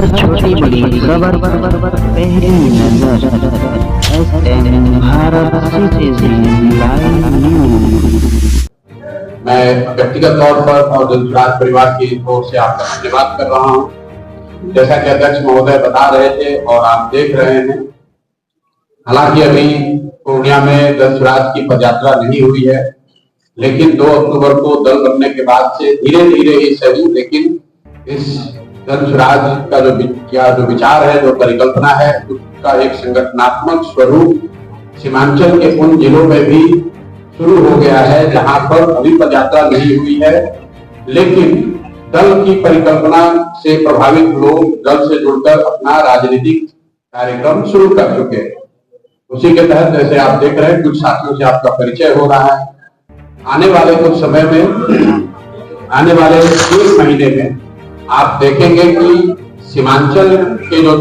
हर छोटी बड़ी खबर पहली नजर SN Bharat citizen live news. मैं व्यक्तिगत तौर पर और जनसुराज परिवार की ओर से आपका धन्यवाद कर रहा हूं। जैसा कि अध्यक्ष महोदय बता रहे थे और आप देख रहे हैं, हालांकि अभी पूर्णिया में जनसुराज की पदयात्रा नहीं हुई है, लेकिन 2 अक्टूबर को दल बनने के बाद से धीरे धीरे ही सही, लेकिन इस जनसुराज का जो विचार है, जो परिकल्पना है, उसका एक संगठनात्मक स्वरूप सीमांचल के उन जिलों में भी शुरू हो गया है जहां पर अभी पदयात्रा नहीं हुई है, लेकिन दल की परिकल्पना से प्रभावित लोग दल से जुड़कर अपना राजनीतिक कार्यक्रम शुरू कर चुके हैं। उसी के तहत जैसे आप देख रहे हैं, कुछ साथियों से आपका परिचय हो रहा है। आने वाले कुछ समय में, आने वाले 1 महीने में आप देखेंगे कि सीमांचल के जो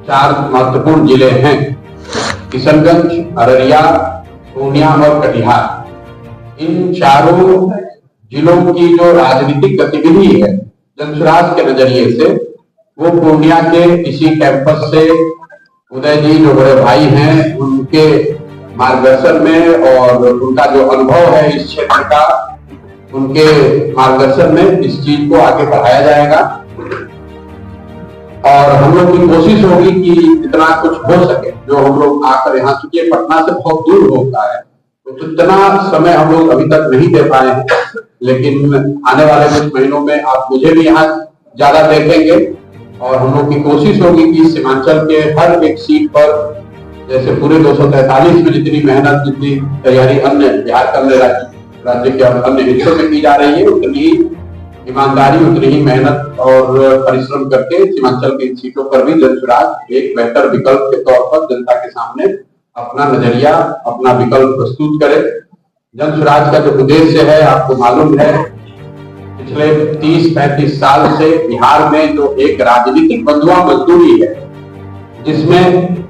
4 महत्वपूर्ण जिले हैं, किशनगंज, अररिया, पूर्णिया और कटिहार, इन चारों जिलों की जो राजनीतिक गतिविधि है जनसुराज के नजरिए से, वो पूर्णिया के इसी कैंपस से उदय जी जो बड़े भाई हैं, उनके मार्गदर्शन में और उनका जो अनुभव है इस क्षेत्र का, उनके मार्गदर्शन में इस चीज को आगे बढ़ाया जाएगा। और हम लोग की कोशिश होगी कि जितना कुछ हो सके, जो हम लोग आकर यहाँ, चूंकि पटना से बहुत दूर होता है, तो इतना समय हम लोग अभी तक नहीं दे पाए हैं, लेकिन आने वाले कुछ महीनों में आप मुझे भी यहाँ ज्यादा देखेंगे और हम लोग की कोशिश होगी कि सीमांचल के हर एक सीट पर, जैसे पूरे 243 में जितनी मेहनत, जितनी तैयारी अन्य बिहार के अन्य राज्य के अन्य हिस्सों में की जा रही है, उतनी ईमानदारी, उतनी ही मेहनत और परिश्रम करके सीमांचल की सीटों पर भी जनसुराज एक बेहतर विकल्प के तौर पर जनता के सामने अपना नजरिया, अपना विकल्प प्रस्तुत करे। जनसुराज का जो उद्देश्य है, आपको मालूम है, पिछले 30-35 साल से बिहार में जो एक राजनीतिक बंधुआ मजदूरी है, जिसमें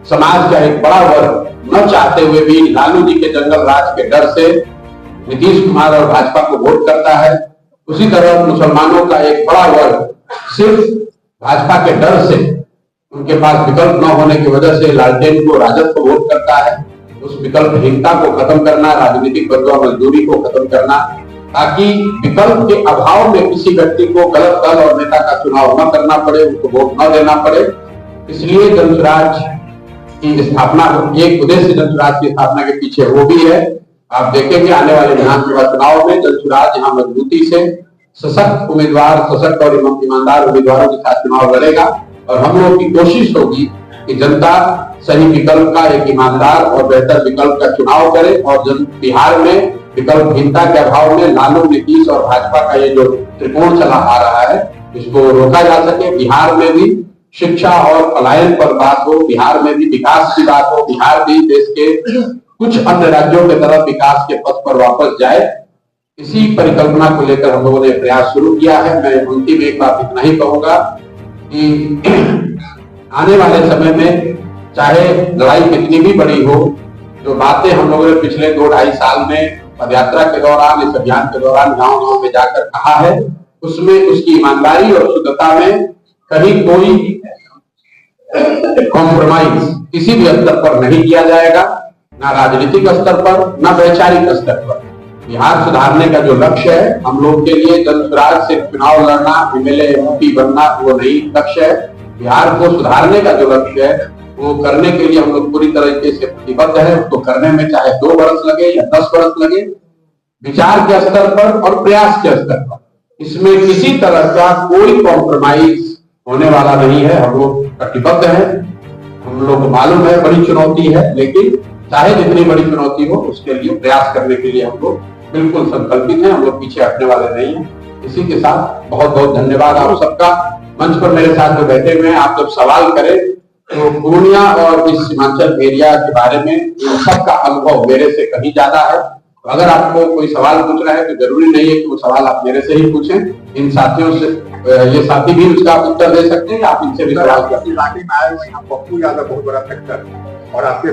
समाज का एक बड़ा वर्ग न चाहते हुए भी लालू जी के जंगल राज के डर से नीतीश कुमार और भाजपा को वोट करता है, उसी तरह मुसलमानों का एक बड़ा वर्ग सिर्फ भाजपा के डर से, उनके पास विकल्प न होने की वजह से लालटेन को, राजद को वोट करता है। उस विकल्पहीनता को खत्म करना, राजनीतिक बंधुआ मजदूरी को खत्म करना, ताकि विकल्प के अभाव में किसी व्यक्ति को गलत दल और नेता का चुनाव न करना पड़े, उनको वोट न देना पड़े। इसलिए जनसुराज की स्थापना, एक उद्देश्य जनसुराज की स्थापना के पीछे वो भी है। आप देखेंगे आने वाले विधानसभा चुनाव में जनसुराज यहाँ मजबूती से सशक्त उम्मीदवार, सशक्त और ईमानदार उम्मीदवारों के साथ चुनाव लड़ेगा और हम लोग की कोशिश होगी कि जनता सही विकल्प का, एक ईमानदार और बेहतर विकल्प का चुनाव करे और बिहार में विकल्पहीनता के अभाव में लालू, नीतीश और भाजपा का ये जो त्रिकोण चला आ रहा है, इसको रोका जा सके। बिहार में भी शिक्षा और पलायन पर बात हो, बिहार में भी विकास की बात हो, बिहार भी देश के कुछ अन्य राज्यों की तरफ विकास के पथ पर वापस जाए, इसी परिकल्पना को लेकर हम लोगों ने प्रयास शुरू किया है। मैं अंतिम एक बात इतना ही कहूंगा कि आने वाले समय में चाहे लड़ाई कितनी भी बड़ी हो, जो बातें हम लोगों ने पिछले 2-2.5 साल में पदयात्रा के दौरान, इस अभियान के दौरान गांव-गांव में जाकर कहा है, उसमें उसकी ईमानदारी और शुद्धता में कहीं कोई कॉम्प्रोमाइज किसी भी स्तर पर नहीं किया जाएगा, ना राजनीतिक स्तर पर, ना वैचारिक स्तर पर। बिहार सुधारने का जो लक्ष्य है, हम लोग के लिए जनसुराज से चुनाव लड़ना, एमएलए, एमपी बनना वो नहीं लक्ष्य है। बिहार को सुधारने का जो लक्ष्य है, वो करने के लिए हम लोग पूरी तरीके से प्रतिबद्ध है। उसको करने में चाहे 2 वर्ष लगे या 10 वर्ष लगे, विचार के स्तर पर और प्रयास के स्तर पर, इसमें किसी तरह का कोई कॉम्प्रोमाइज होने वाला नहीं है। हम लोग प्रतिबद्ध हैं, हम लोग को मालूम है बड़ी चुनौती है, लेकिन चाहे जितनी बड़ी चुनौती हो, उसके लिए प्रयास करने के लिए हम लोग बिल्कुल संकल्पित हैं, हम लोग पीछे हटने वाले नहीं हैं। इसी के साथ बहुत बहुत धन्यवाद आप सबका। मंच पर मेरे साथ जो बैठे हुए हैं, आप जब सवाल करें तो पूर्णिया और इस सीमांचल एरिया के बारे में इन सबका अनुभव मेरे से कहीं ज्यादा है। तो अगर आपको कोई सवाल पूछना है तो जरूरी नहीं है कि वो सवाल आप मेरे से ही पूछें, इन साथियों से, ये साथी भी उसका उत्तर दे सकते हैं, आप इनसे भी सवाल कर सकते हैं। इलाके में आए हुए यहाँ पप्पू यादव बहुत बड़ा फैक्टर, और आपके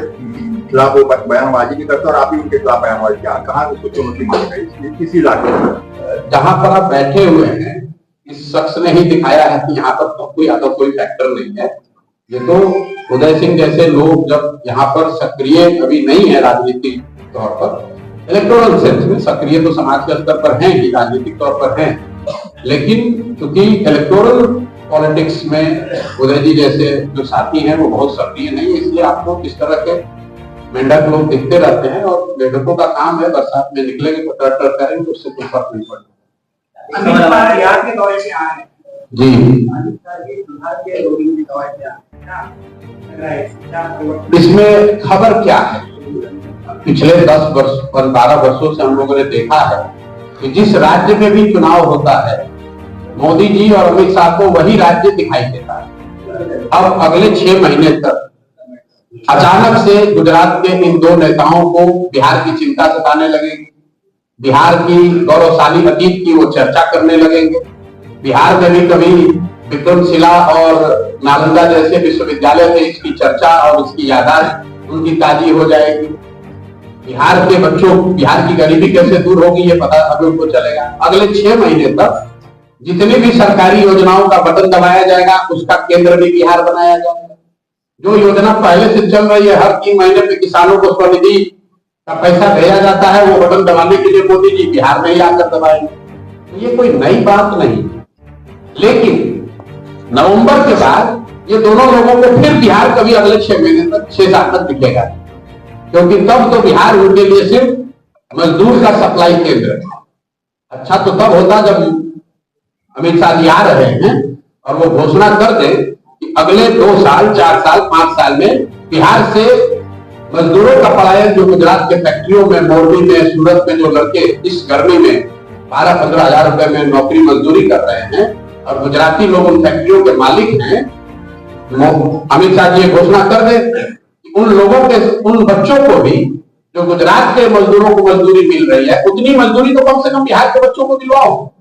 खिलाफ वो बयानबाजी भी करते और आप भी उनके खिलाफ बयानबाजी किया, कहाँ उसको चुनौती मानी गई किसी इलाके में? जहां पर आप बैठे हुए हैं, इस शख्स ने ही दिखाया है कि यहाँ पर कोई फैक्टर नहीं है। ये तो उदय सिंह जैसे लोग जब यहाँ पर सक्रिय अभी नहीं है राजनीतिक तौर पर, इलेक्टोरल सेंस में सक्रिय तो समाज के स्तर पर हैं ही, राजनीतिक तौर पर हैं, लेकिन क्योंकि इलेक्टोरल पॉलिटिक्स में उदय जी जैसे जो साथी हैं वो बहुत सक्रिय नहीं है, इसलिए आपको इस तरह के मेंढक लोग दिखते रहते हैं। और मेढकों का काम है बरसात में निकलेंगे तो टर करेंगे तो उससे कोई फर्क नहीं पड़ता। बिहार के दौरे से आए जी, इसमें खबर क्या है? पिछले 10 वर्ष और 12 वर्षों से हम लोगों ने देखा है कि जिस राज्य में भी चुनाव होता है मोदी जी और अमित शाह को वही राज्य दिखाई देता है। अब अगले 6 महीने तक अचानक से गुजरात के इन 2 नेताओं को बिहार की चिंता सताने लगेगी, बिहार की गौरवशाली अतीत की वो चर्चा करने लगेंगे। बिहार में भी कभी विक्रमशिला और नालंदा जैसे विश्वविद्यालय में इसकी चर्चा और इसकी यादाश्त उनकी ताजी हो जाएगी। बिहार के बच्चों, बिहार की गरीबी कैसे दूर होगी ये पता अभी उनको चलेगा। अगले 6 महीने तक जितनी भी सरकारी योजनाओं का बटन दबाया जाएगा उसका केंद्र भी बिहार बनाया जाएगा। जो योजना पहले से चल रही है, हर 3 महीने पे किसानों को स्वनिधि का पैसा भेजा जाता है, वो बटन दबाने के लिए मोदी जी बिहार में ही आकर दबाएंगे। तो ये कोई नई बात नहीं। लेकिन नवंबर के बाद ये दोनों लोगों को फिर बिहार कभी अगले 6 महीने तक 6 साल तक दिखेगा, क्योंकि तब तो बिहार उनके लिए सिर्फ मजदूर का सप्लाई केंद्र है। अच्छा तो तब होता जब अमित शाह जी आ रहे हैं और वो घोषणा कर दे कि अगले 2 साल 4 साल 5 साल में बिहार से मजदूरों का पलायन, जो गुजरात के फैक्ट्रियों में, मोरबी में, सूरत में जो लड़के इस गर्मी में 12-15 हजार रुपए में नौकरी मजदूरी कर रहे हैं और गुजराती लोग उन फैक्ट्रियों के मालिक हैं, अमित शाह जी घोषणा कर दे कि उन लोगों के, उन बच्चों को भी जो गुजरात के मजदूरों को मजदूरी मिल रही है उतनी मजदूरी तो कम से कम बिहार के बच्चों को दिलवाओ।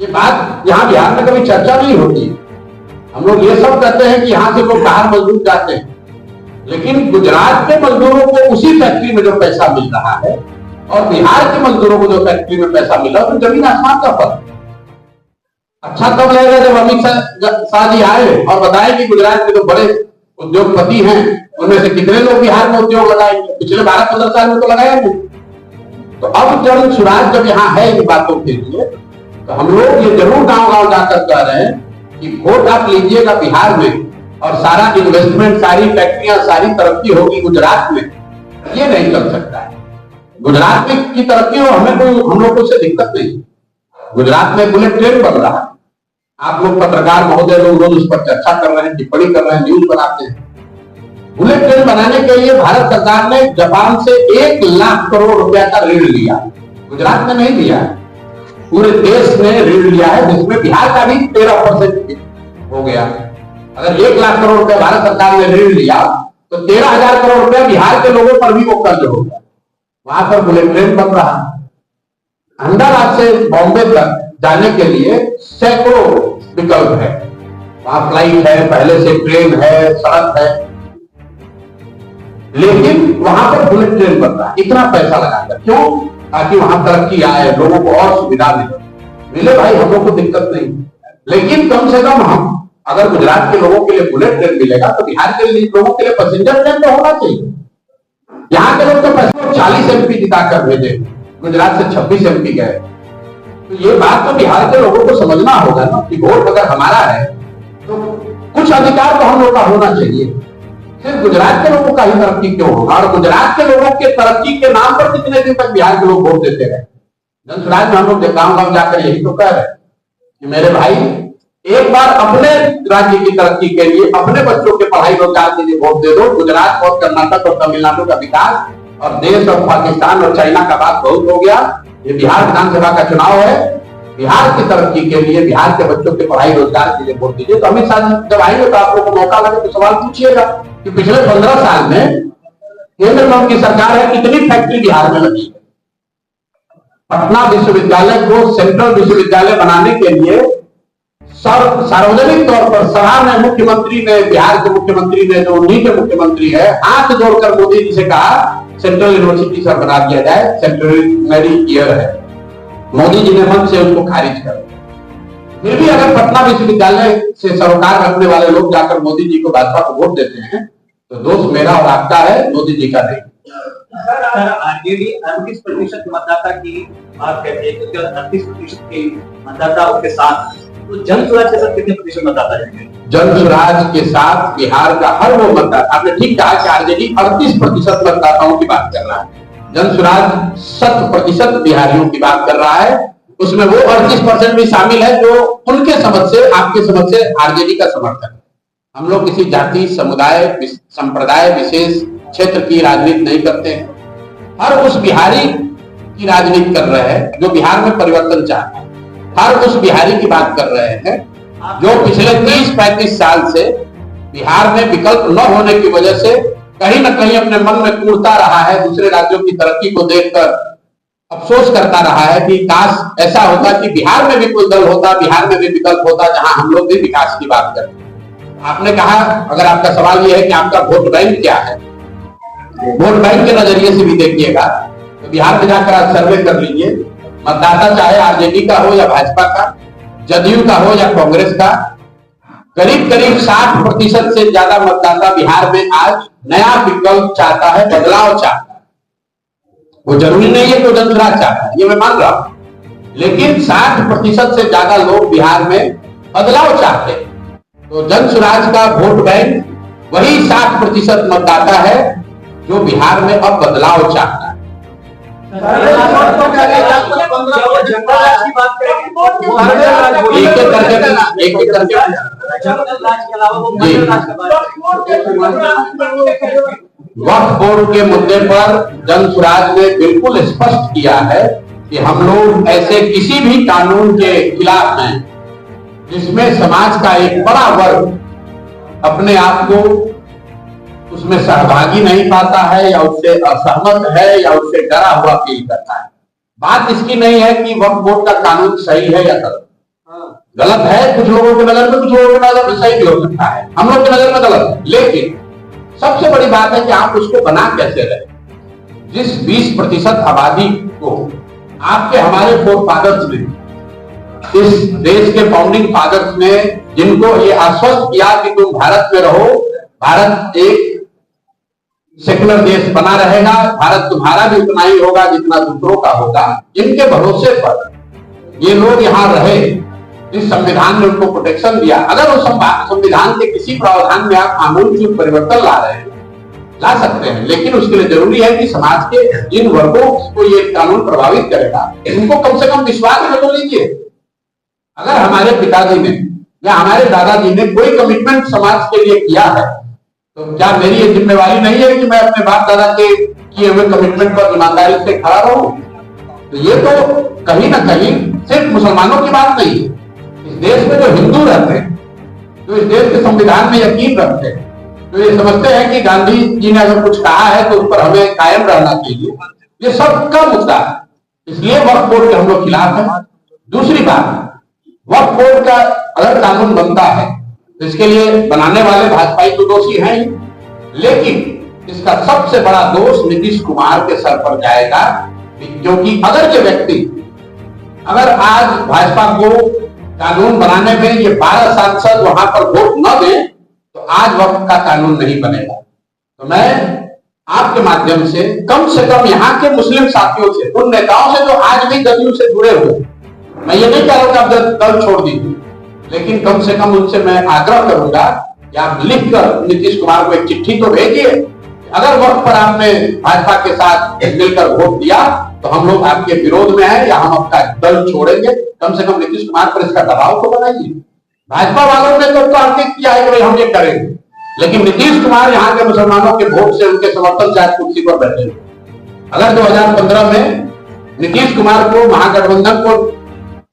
ये बात यहाँ बिहार में कभी चर्चा नहीं होती। हम लोग ये सब कहते हैं कि यहाँ से लोग बाहर मजदूर जाते हैं, लेकिन गुजरात के मजदूरों को उसी फैक्ट्री में जो पैसा मिल रहा है और बिहार के मजदूरों को जो फैक्ट्री में पैसा मिला तो जमीन आसमान का फर्क। अच्छा तब लगेगा जब अमित शाह जी आए और बताए कि गुजरात के जो बड़े उद्योगपति हैं उनमें से कितने लोग बिहार में उद्योग लगाएंगे। पिछले 12-15 साल में तो लगाया नहीं। तो अब जब सुराज जब यहाँ है इन बातों के लिए, तो हम लोग ये जरूर गांव-गांव जाकर कह रहे हैं कि वोट आप लीजिएगा बिहार में और सारा इन्वेस्टमेंट, सारी फैक्ट्रियां, सारी तरक्की होगी गुजरात में। ये नहीं चल सकता है। गुजरात में की तरक्की हो, हमें कोई, हम लोग को उससे दिक्कत नहीं। गुजरात में बुलेट ट्रेन बन रहा है, आप लोग पत्रकार महोदय लोग रोज उस पर चर्चा कर रहे हैं, टिप्पणी कर रहे हैं, न्यूज बनाते हैं। बुलेट ट्रेन बनाने के लिए भारत सरकार ने जापान से 1 लाख करोड़ रुपया का ऋण लिया, गुजरात में नहीं लिया है, पूरे देश ने ऋण लिया है, जिसमें बिहार का भी 13% हो गया। अगर 1 लाख करोड़ रुपया भारत सरकार ने ऋण लिया तो 13,000 करोड़ रुपया बिहार के लोगों पर भी वो कर्ज होगा। वहां पर बुलेट ट्रेन बन रहा है। अहमदाबाद से बॉम्बे तक जाने के लिए सैकड़ों विकल्प है, वहां फ्लाइट है, पहले से ट्रेन है, सड़क है, लेकिन वहां पर बुलेट ट्रेन बन रहा है। इतना पैसा लगाकर क्यों? ताकि वहां तरक्की आए, लोगों को और सुविधा मिले। भाई हम लोग को दिक्कत नहीं, लेकिन कम से कम हम अगर गुजरात के लोगों के लिए बुलेट ट्रेन मिलेगा तो बिहार के लोगों के लिए पैसेंजर ट्रेन तो होना चाहिए। यहाँ के लोग तो 40 MP जिताकर भेजे, गुजरात से 26 MP गए। तो ये बात तो बिहार के लोगों को समझना होगा ना कि वोट अगर हमारा है तो कुछ अधिकार तो हम लोग का होना चाहिए। सिर्फ गुजरात के लोगों का ही तरक्की क्यों होगा? और गुजरात के लोगों के तरक्की के नाम पर कितने दिन तक बिहार के लोग वोट देते रहे? जनसुराज में हम लोग गांव-गांव जाकर यही तो कह रहे हैं कि मेरे भाई एक बार अपने राज्य की तरक्की के लिए, अपने बच्चों के पढ़ाई रोजगार के लिए वोट दे दो। गुजरात और कर्नाटक और तमिलनाडु का विकास और देश और पाकिस्तान और चाइना का बात बहुत हो गया। ये बिहार विधानसभा का चुनाव है, बिहार की तरक्की के लिए, बिहार के बच्चों के पढ़ाई रोजगार के लिए वोट दीजिए। तो अमित शाह जब आएंगे तो आप लोग को मौका लगे तो सवाल पूछिएगा कि पिछले 15 साल में केंद्र में उनकी सरकार है, कितनी फैक्ट्री बिहार में लगी है। पटना विश्वविद्यालय को सेंट्रल विश्वविद्यालय बनाने के लिए सार्वजनिक तौर पर सभा में मुख्यमंत्री ने, बिहार के मुख्यमंत्री ने, जो उन्हीं के मुख्यमंत्री है, हाथ जोड़कर मोदी जी से कहा सेंट्रल यूनिवर्सिटी सर बना दिया जाए, सेंट्रल ईयर है। मोदी जी ने मन से उनको खारिज कर दिया। फिर भी अगर पटना विश्वविद्यालय से सरोकार रखने वाले लोग जाकर मोदी जी को भाजपा को वोट देते हैं तो दोष मेरा और आपका है, मोदी जी का नहीं। सर आरजेडी 38% मतदाता की बात करती है, क्योंकि 38% के मतदाता उसके साथ, तो जन स्वराज के साथ कितने प्रतिशत मतदाता जाएंगे? जन स्वराज के साथ बिहार का हर वो मतदाता, आपने ठीक कहा कि आरजेडी 38% मतदाताओं की बात कर रहा है, जन स्वराज 100% बिहारियों की बात कर रहा है। उसमें वो 38% भी शामिल है जो उनके समझ से, आपके समझ से आरजेडी का समर्थन है। हम लोग किसी जाति, समुदाय, संप्रदाय विशेष क्षेत्र की राजनीति नहीं करते हैं। हर उस बिहारी की राजनीति कर रहे हैं जो बिहार में परिवर्तन चाहता है। हर उस बिहारी की बात कर रहे हैं जो पिछले 30-35 साल से बिहार में विकल्प न होने की वजह से कहीं न कहीं अपने मन में कूड़ता रहा है, दूसरे राज्यों की तरक्की को देखकर अफसोस करता रहा है कि काश ऐसा होता कि बिहार में भी कोई दल होता, बिहार में भी विकल्प होता जहां हम लोग भी विकास की बात करते। आपने कहा, अगर आपका सवाल यह है कि आपका वोट बैंक क्या है, वोट बैंक के नजरिए से भी देखिएगा तो बिहार में जाकर आप सर्वे कर लीजिए, मतदाता चाहे आरजेडी का हो या भाजपा का, जदयू का हो या कांग्रेस का, करीब करीब 60% से ज्यादा मतदाता बिहार में आज नया विकल्प चाहता है, बदलाव चाहता है। वो जरूरी नहीं है कि जन स्वराज चाहता है, ये मैं मान रहा हूं, लेकिन 60% से ज्यादा लोग बिहार में बदलाव चाहते हैं। तो जन स्वराज का वोट बैंक वही 60% मतदाता है जो बिहार में अब बदलाव चाहता है। एक एक करके वक्फ बोर्ड के मुद्दे पर जन स्वराज ने बिल्कुल स्पष्ट किया है कि हम लोग ऐसे किसी भी कानून के खिलाफ हैं जिसमें समाज का एक बड़ा वर्ग अपने आप को उसमें सहभागी नहीं पाता है या उससे असहमत है या उससे डरा हुआ फील करता है। बात इसकी नहीं है कि वक्फ बोर्ड का कानून सही है या गलत, गलत है कुछ लोगों की नजर में, कुछ लोगों की नजर में सही भी हो सकता है, हम लोग की नजर में गलत है। लेकिन सबसे बड़ी बात है कि आप उसको बना कैसे रहे। जिस 20% आबादी को आपके हमारे फोर फादर्स ने, इस देश के फाउंडिंग फादर्स ने जिनको ये आश्वस्त किया कि तुम भारत में रहो, भारत एक सेकुलर देश बना रहेगा, भारत तुम्हारा भी उतना ही होगा जितना दूसरों का होगा, जिनके भरोसे पर ये लोग यहाँ रहे, इस संविधान ने उनको प्रोटेक्शन दिया। अगर उस संविधान के किसी प्रावधान में आप आमूलचूल परिवर्तन ला रहे हैं, ला सकते हैं, लेकिन उसके लिए जरूरी है कि समाज के जिन वर्गों को ये कानून प्रभावित करेगा उनको कम से कम विश्वास में तो लीजिए। अगर हमारे पिताजी ने या हमारे दादाजी ने कोई कमिटमेंट समाज के लिए किया है तो क्या मेरी ये जिम्मेवारी नहीं है कि मैं अपने बाप दादा के किए हुए कमिटमेंट पर ईमानदारी से खड़ा रहूं? तो ये तो कहीं ना कहीं सिर्फ मुसलमानों की बात नहीं है। इस देश में जो हिंदू रहते हैं, जो इस देश के संविधान में यकीन रखते हैं, तो ये समझते हैं कि गांधी जी ने अगर कुछ कहा है तो उस पर हमें कायम रहना चाहिए, ये सबका मुद्दा है। इसलिए वक्फ बोर्ड के हम लोग खिलाफ हैं। दूसरी बात, वक्फ बोर्ड का अगर कानून बनता है तो इसके लिए बनाने वाले भाजपाई तो दोषी हैं ही, लेकिन इसका सबसे बड़ा दोष नीतीश कुमार के सर पर जाएगा, क्योंकि अगर ये व्यक्ति, अगर आज भाजपा को कानून बनाने में ये 12 सांसद वहां पर वोट न दें तो आज वक्फ का कानून नहीं बनेगा। तो मैं आपके माध्यम से कम यहाँ के मुस्लिम साथियों से, उन नेताओं से जो आज भी जदयू से जुड़े हुए, मैं ये नहीं कह रहा हूं कि आप दल छोड़ दीजिए, लेकिन कम से कम उनसे मैं आग्रह करूंगा कि आप लिखकर नीतीश कुमार को एक चिट्ठी तो भेजिए। अगर वक्त पर आपने भाजपा के साथ मिलकर वोट दिया तो हम लोग आपके विरोध में हैं या हम आपका दल छोड़ेंगे, कम से कम नीतीश कुमार पर इसका दबाव तो बनाइए। भाजपा वालों ने तो अंकित किया है कि भाई हम ये करेंगे, लेकिन नीतीश कुमार यहाँ के मुसलमानों के वोट से, उनके समर्थन से आज कुर्सी पर बैठे। अगर 2015 में नीतीश कुमार को, महागठबंधन को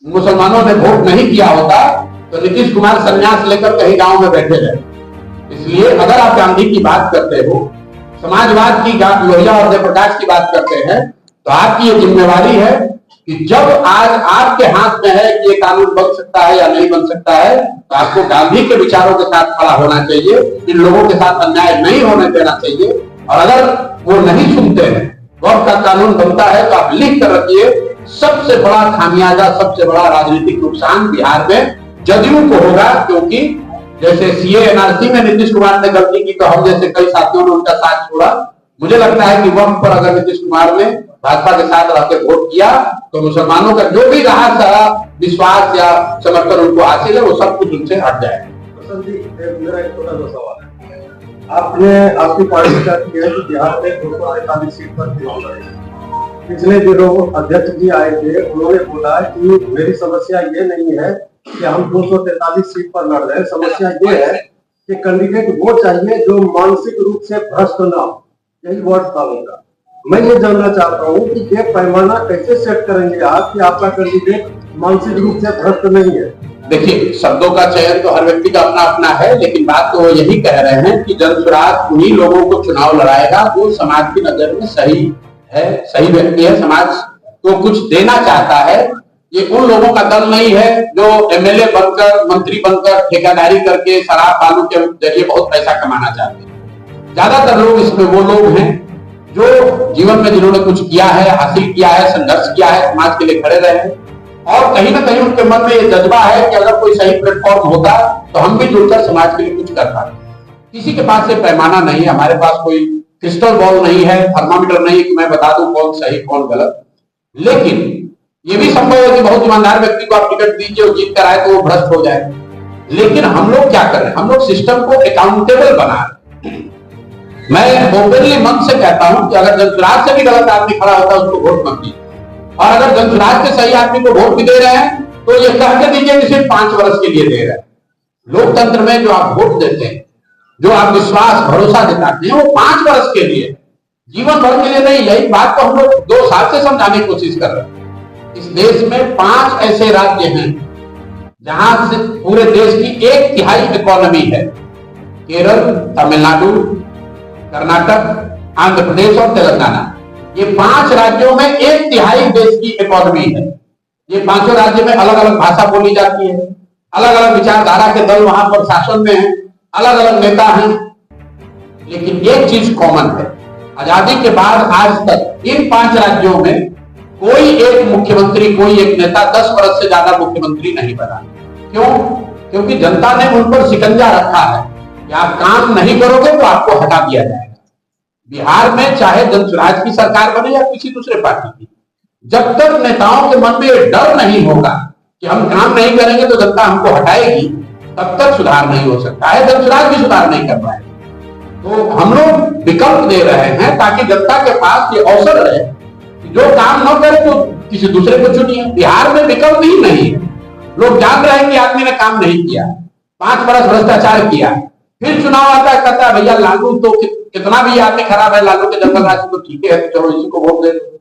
मुसलमानों ने वोट नहीं किया होता तो नीतीश कुमार संन्यास लेकर कहीं गांव में बैठे रहे। इसलिए अगर आप गांधी की बात करते हो, समाजवाद की, लोहिया और जयप्रकाश की बात करते हैं, तो आपकी ये जिम्मेवारी है कि जब आज आपके हाथ में है कि ये कानून बन सकता है या नहीं बन सकता है, तो आपको गांधी के विचारों के साथ खड़ा होना चाहिए, इन लोगों के साथ अन्याय नहीं होने देना चाहिए। और अगर वो नहीं सुनते हैं, वक्त का कानून बनता है तो आप लिख कर रखिए सबसे बड़ा खामियाजा, सबसे बड़ा राजनीतिक नुकसान बिहार में जदयू को होगा, क्योंकि जैसे सीए एनआरसी में नीतीश कुमार ने गलती की तो हम जैसे कई साथियों ने उनका साथ छोड़ा। मुझे लगता है कि वक्त पर अगर नीतीश कुमार ने भाजपा के साथ रहकर वोट किया तो मुसलमानों का जो भी रहा सारा विश्वास या समर्थन उनको हासिल है वो सब कुछ उनसे हट जाएगा। मेरा एक छोटा सा सवाल है, आपने आपकी पार्टी का किया है कि बिहार में 243 सीट पर चुनाव लड़ेगा। पिछले दिनों अध्यक्ष जी आए थे, उन्होंने बोला कि मेरी समस्या ये नहीं है कि हम 243 सीट पर लड़ रहे हैं, समस्या ये है कि कैंडिडेट वो चाहिए जो मानसिक रूप से भ्रष्ट ना हो। यही वर्ड था उनका। मैं ये जानना चाहता हूँ कि ये पैमाना कैसे सेट करेंगे आप कि आपका कैंडिडेट मानसिक रूप से भ्रष्ट नहीं है। देखिए, शब्दों का चयन तो हर व्यक्ति का अपना अपना है, लेकिन बात तो वो यही कह रहे हैं कि जनसुराज उन्हीं लोगों को चुनाव लड़ाएगा जो समाज की नजर में सही है, सही व्यक्ति है, समाज को कुछ देना चाहता है। ये उन लोगों का दल नहीं है जो एमएलए बनकर, मंत्री बनकर, ठेकेदारी करके, शराब बालू के जरिए बहुत पैसा कमाना चाहते हैं। ज्यादातर लोग इसमें वो लोग हैं जो जीवन में जिन्होंने कुछ किया है, हासिल किया है, संघर्ष किया है, समाज के लिए खड़े रहे हैं, और कहीं ना कहीं उनके मन में ये जज्बा है कि अगर कोई सही प्लेटफॉर्म होता तो हम भी जुड़कर समाज के लिए कुछ कर पाते। किसी के पास ये पैमाना नहीं है, हमारे पास कोई क्रिस्टल बॉल नहीं है, थर्मामीटर नहीं है कि मैं बता दूं कौन सही कौन गलत। लेकिन ये भी संभव है कि बहुत ईमानदार व्यक्ति को आप टिकट दीजिए और जीत कर आए तो वो भ्रष्ट हो जाए। लेकिन हम लोग क्या कर रहे हैं, हम लोग सिस्टम को अकाउंटेबल बना रहे हैं। मैं ओपनली मन से कहता हूं कि अगर जनसुराज से भी गलत आदमी खड़ा होता है उसको वोट मत दीजिए, और अगर जनसुराज के सही आदमी को वोट भी दे रहे हैं तो ये कह के दीजिए कि सिर्फ 5 वर्ष के लिए दे रहे हैं। लोकतंत्र में जो आप वोट देते हैं, जो आप विश्वास भरोसा दिखाते हैं, वो 5 वर्ष के लिए, जीवन भर के लिए नहीं। यही बात को हम लोग 2 साल से समझाने की कोशिश कर रहे हैं। इस देश में 5 ऐसे राज्य हैं जहां से पूरे देश की 1/3 इकोनॉमी है। केरल, तमिलनाडु, कर्नाटक, आंध्र प्रदेश और तेलंगाना। ये 5 राज्यों में 1/3 देश की इकोनॉमी है। ये 5 राज्य में अलग अलग भाषा बोली जाती है, अलग अलग विचारधारा के दल वहां पर शासन में हैं, अलग अलग नेता हैं, लेकिन एक चीज कॉमन है, आजादी के बाद आज तक इन 5 राज्यों में कोई एक मुख्यमंत्री, कोई एक नेता 10 वर्ष से ज्यादा मुख्यमंत्री नहीं बना। क्यों? क्योंकि जनता ने उन पर शिकंजा रखा है कि आप काम नहीं करोगे तो आपको हटा दिया जाएगा। बिहार में चाहे जनसुराज की सरकार बने या किसी दूसरे पार्टी की, जब तक नेताओं के मन में ये डर नहीं होगा कि हम काम नहीं करेंगे तो जनता हमको हटाएगी, तब तक सुधार नहीं हो सकता है। जनसुराज भी सुधार नहीं कर पाए। तो हम लोग विकल्प दे रहे हैं ताकि जनता के पास ये अवसर रहे कि जो काम न करे तो किसी दूसरे को चुनिए। बिहार में विकल्प ही नहीं है। लोग जान रहे हैं कि आदमी ने काम नहीं किया, 5 वर्ष भ्रष्टाचार किया, फिर चुनाव आता है, कहता है भैया लालू तो कितना भी आदमी खराब है, लालू के जंगल राज तो ठीक है, तो चलो इसी को वोट दे दो।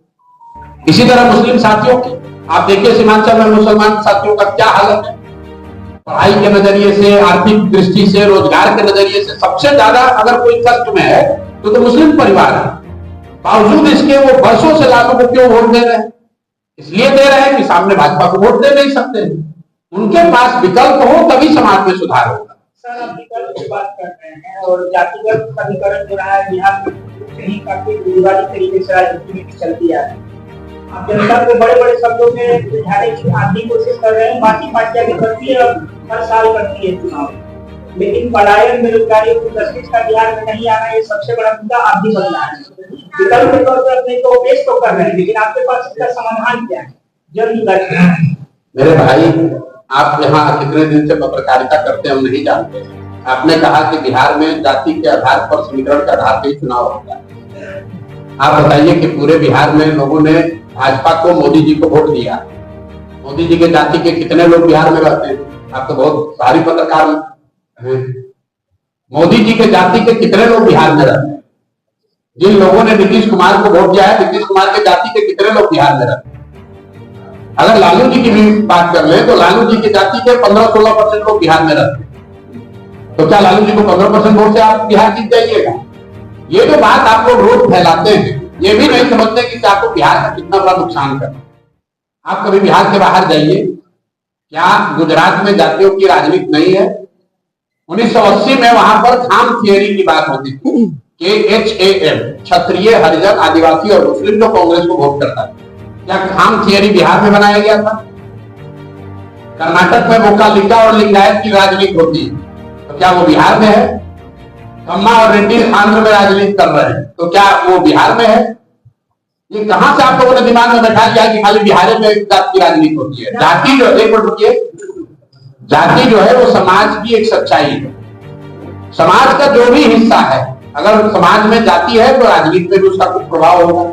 इसी तरह मुस्लिम साथियों की आप देखिए, सीमांचल में मुसलमान साथियों का क्या हालत है। पढ़ाई के नजरिए से, आर्थिक दृष्टि से, रोजगार के नजरिए से सबसे ज्यादा अगर कोई कष्ट में है तो मुस्लिम परिवार है। बावजूद इसके वो वर्षों से लालू को क्यों वोट दे रहे हैं? इसलिए दे रहे हैं कि सामने भाजपा को वोट दे नहीं सकते। उनके पास विकल्प हो तभी समाज में सुधार होगा। सर, आप विकल्प की बात कर रहे हैं और जातिगत समीकरण जो रहा है बिहार में कहीं काफी रूढ़िवादी तरीके से राजनीति में चलती है। आप जनता को बड़े बड़े शब्दों में बुझाने की आधी कोशिश कर रहे हैं। बाकी पार्टियां भी करती है, हर साल करती है चुनाव, लेकिन पलायन, बेरोजगारी, जस्टिस का बिहार में नहीं आना, ये सबसे बड़ा मुद्दा आप भी बन रहा है। विकल्प के तौर पर अपने को पेश तो कर रहे हैं, लेकिन आपके पास इसका समाधान क्या है? जल्द मेरे भाई, आप यहाँ कितने दिन से पत्रकारिता करते हैं हम नहीं जानते। आपने कहा कि बिहार में जाति के आधार पर, समीकरण के आधार पर चुनाव होता है। आप बताइए कि पूरे बिहार में लोगों ने भाजपा को, मोदी जी को वोट दिया। मोदी जी के जाति के कितने लोग बिहार में रहते हैं? आप तो बहुत भारी पत्रकार हैं। मोदी जी के जाति के कितने लोग बिहार में रहते हैं? जिन लोगों ने नीतीश कुमार को वोट दिया है, नीतीश कुमार के जाति के कितने लोग बिहार में रहते हैं? अगर लालू जी की भी बात कर ले तो लालू जी की जाति के 15-16% लोग बिहार में रहते हैं। तो क्या लालू जी को 15% वोट से आप बिहार जीत जाइएगा? ये जो बात आप लोग रोज फैलाते हैं, ये भी नहीं समझते कि आपको बिहार का कितना बड़ा नुकसान करना। आप कभी बिहार के बाहर जाइए, क्या गुजरात में जातियों की राजनीति नहीं है? 1980 में वहां पर खाम थियरी की बात होती थी, KHAM, क्षत्रिय, हरिजन, आदिवासी और मुस्लिम जो कांग्रेस को वोट करता है। क्या खाम थियरी बिहार में बनाया गया था? कर्नाटक में वोकालिका और लिंगायत की राजनीति होती है, तो क्या वो बिहार में है? कम्मा और रेड्डी आंध्र में राजनीति कर रहे हैं, तो क्या वो बिहार में है? ये कहां से आप लोगों ने दिमाग में बैठा लिया कि खाली बिहार में जात की राजनीति होती है? जाति जो एक मिनट रुकिए, जाति जो है वो समाज की एक सच्चाई है। समाज का जो भी हिस्सा है, अगर समाज में जाति है तो राजनीति में भी उसका कुछ प्रभाव होगा।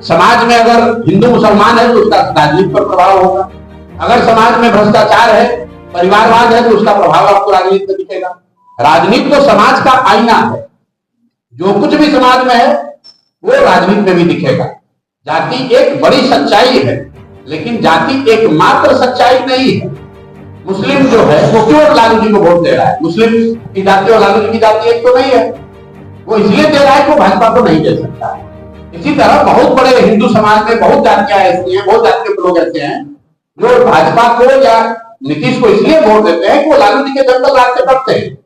समाज में अगर हिंदू मुसलमान है तो उसका राजनीति पर प्रभाव होगा। अगर समाज में भ्रष्टाचार है, परिवारवाद है, तो उसका प्रभाव आपको राजनीति में दिखेगा। राजनीति तो समाज का आईना है, जो कुछ भी समाज में है वो राजनीति में भी दिखेगा। जाति एक बड़ी सच्चाई है, लेकिन जाति एकमात्र सच्चाई नहीं है। मुस्लिम जो है वो क्यों लालू जी को वोट दे रहा है? मुस्लिम की जाति और लालू जी की जाति एक तो नहीं है, वो इसलिए दे रहा है कि वो भाजपा को नहीं दे सकता। इसी तरह बहुत बड़े हिंदू समाज में बहुत जातियां ऐसी हैं, बहुत जाति के लोग ऐसे हैं जो भाजपा को या नीतीश को इसलिए वोट देते हैं कि वो लालू जी के जंगल राज से करते हैं,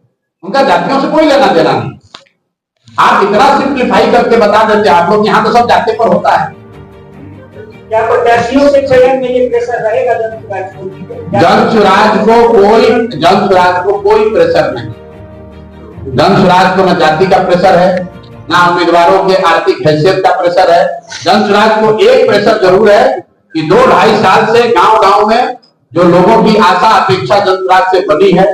उनका जातियों से कोई लेना देना नहीं। आप इतना सिंप्लीफाई करके बता देते हैं, आप लोग यहाँ तो सब जाति पर होता है। क्या प्रत्याशियों के चयन में ये प्रेशर रहेगा? जनसुराज को कोई प्रेशर नहीं। जनसुराज को न जाति का प्रेशर है, ना उम्मीदवारों के आर्थिक हैसियत का प्रेशर है। जनसुराज को एक प्रेशर जरूर है कि 2-2.5 साल से गांव-गांव में जो लोगों की आशा अपेक्षा जनसुराज से बनी है,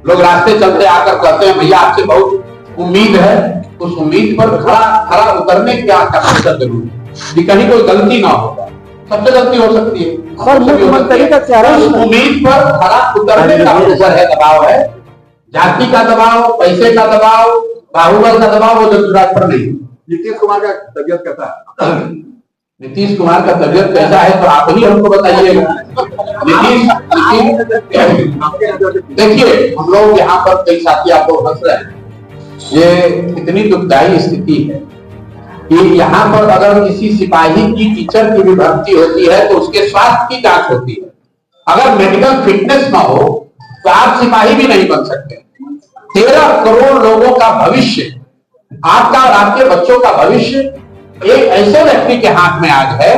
लोग रास्ते चलते आकर कहते हैं भैया आपसे बहुत उम्मीद है, उस उम्मीद पर खरा उतरने का प्रेशर जरूर है कि कहीं कोई गलती ना होगा। सबसे गलती हो सकती है, उस उम्मीद पर खरा उतरने का ऊपर है, दबाव है। जाति का दबाव, पैसे का दबाव, बाहुबल का दबाव वो जनसुराज पर नहीं। नीतीश कुमार का तबियत कैसा है? नीतीश कुमार का तबियत कैसा है तो आप ही हमको बताइएगा। देखिए, हम लोग यहाँ पर कई साथी आपको हंस रहे हैं, ये इतनी दुखदायी स्थिति है कि यहाँ पर अगर किसी सिपाही की टीचर की भी भर्ती होती है तो उसके स्वास्थ्य की जांच होती है। अगर मेडिकल फिटनेस ना हो तो आप सिपाही भी नहीं बन सकते। 13 करोड़ लोगों का भविष्य, आपका और आपके बच्चों का भविष्य एक ऐसे व्यक्ति के हाथ में आज है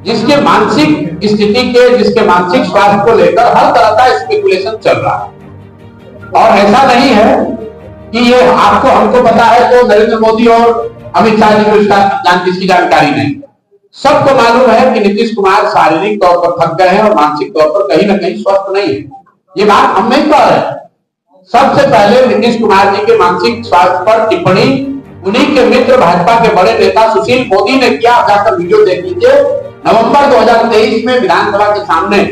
जिसके मानसिक स्थिति के, जिसके मानसिक स्वास्थ्य को लेकर हर तरह का स्पेकुलेशन चल रहा है। और ऐसा नहीं है कि ये आपको हमको पता है तो नरेंद्र मोदी और अमित शाह जी को इसकी जानकारी नहीं। सबको मालूम है कि नीतीश कुमार शारीरिक तौर पर थक गए हैं और मानसिक तौर पर कहीं ना कहीं स्वस्थ नहीं है। ये बात हम नहीं कह रहे। सबसे पहले नीतीश कुमार जी के मानसिक स्वास्थ्य पर टिप्पणी उन्हीं के मित्र भाजपा के बड़े नेता सुशील मोदी ने किया। आप जाकर वीडियो देख लीजिए। नवंबर 2023 में विधानसभा के सामने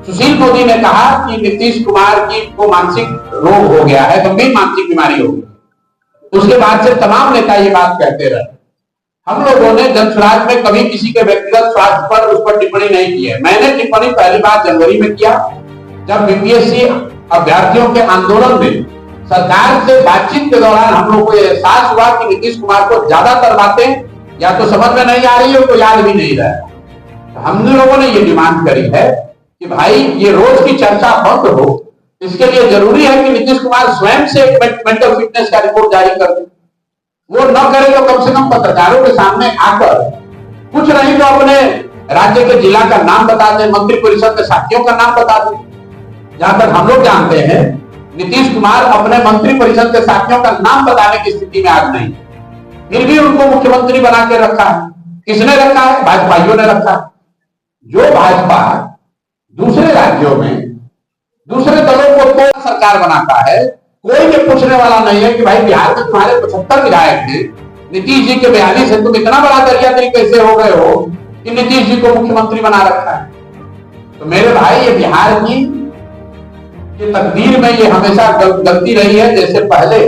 सुशील मोदी ने कहा कि नीतीश कुमार की को मानसिक रोग हो गया है, गंभीर मानसिक बीमारी हो गई। उसके बाद से तमाम नेता ये बात कहते रहे। हम लोगों ने जनसुराज में कभी किसी के व्यक्तिगत स्वास्थ्य पर उस पर टिप्पणी नहीं की है। मैंने टिप्पणी पहली बार जनवरी में किया, जब बीपीएससी अभ्यर्थियों के आंदोलन में सरकार से बातचीत के दौरान हम लोग को यह एहसास हुआ कि नीतीश कुमार को ज्यादातर बातें या तो समझ में नहीं आ रही है, तो याद भी नहीं रहा। तो हम लोगों ने ये डिमांड करी है कि भाई ये रोज की चर्चा बंद हो। इसके लिए जरूरी है कि नीतीश कुमार स्वयं से एक मेंटल फिटनेस का रिपोर्ट जारी कर दे। वो न करे तो कम से कम पत्रकारों के सामने आकर, कुछ नहीं तो अपने राज्य के जिला का नाम बता दे, मंत्रिपरिषद के साथियों का नाम बता दे। जहां तक हम लोग जानते हैं नीतीश कुमार अपने मंत्रिपरिषद के साथियों का नाम बताने की स्थिति में आज नहीं, फिर भी उनको मुख्यमंत्री बना के रखा है। किसने रखा है? भाजपाइयों ने रखा है। जो भाजपा दूसरे राज्यों में दूसरे दलों को तो सरकार बनाता है, कोई ये पूछने वाला नहीं है कि भाई बिहार में तुम्हारे 75 विधायक थे, नीतीश जी के 42 है, तुम इतना बड़ा दरिया दिल कैसे हो गए हो कि नीतीश जी को मुख्यमंत्री बना रखा है। तो मेरे भाई, ये बिहार की तकदीर में ये हमेशा गलती रही है। जैसे पहले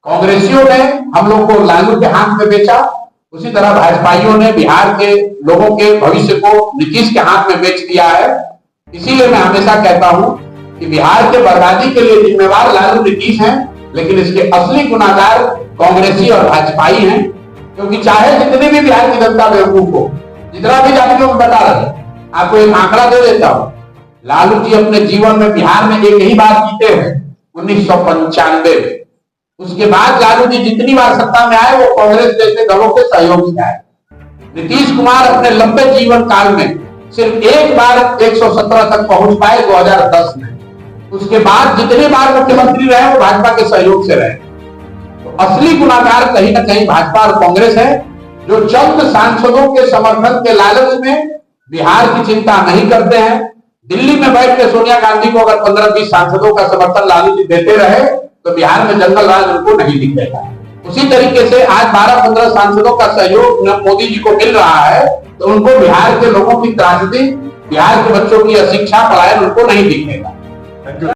कांग्रेसियों ने हम लोग को लालू के हाथ में बेचा, उसी तरह भाजपाइयों ने बिहार के लोगों के भविष्य को नीतीश के हाथ में बेच दिया है। इसीलिए मैं हमेशा कहता हूं कि बिहार के बर्बादी के लिए जिम्मेवार लालू नीतीश हैं, लेकिन इसके असली गुनाहगार कांग्रेसी और भाजपाई हैं। क्योंकि चाहे जितनी भी बिहार की जनता बेवकूफ हो, जितना भी जातियों में बता रहे, आपको एक आंकड़ा दे देता हूं। लालू जी अपने जीवन में बिहार में एक ही बार जीते हैं, 1995 में। उसके बाद लालू जी जितनी बार सत्ता में आए वो कांग्रेस जैसे दलों के सहयोग से आए। नीतीश कुमार अपने लंबे जीवन काल में सिर्फ एक बार 117 तक पहुंच पाए 2010 में। उसके बाद जितने बार मुख्यमंत्री रहे वो भाजपा के सहयोग से रहे। तो असली गुनाहगार कहीं ना कहीं भाजपा और कांग्रेस है, जो चंद सांसदों के समर्थन के लालच में बिहार की चिंता नहीं करते हैं। दिल्ली में बैठ के सोनिया गांधी को अगर 15-20 सांसदों का समर्थन लालू जी देते रहे तो बिहार में जंगल राज उनको नहीं दिखेगा। उसी तरीके से आज 12-15 सांसदों का सहयोग मोदी जी को मिल रहा है तो उनको बिहार के लोगों की त्रासदी, बिहार के बच्चों की अशिक्षा, पलायन उनको नहीं दिखेगा।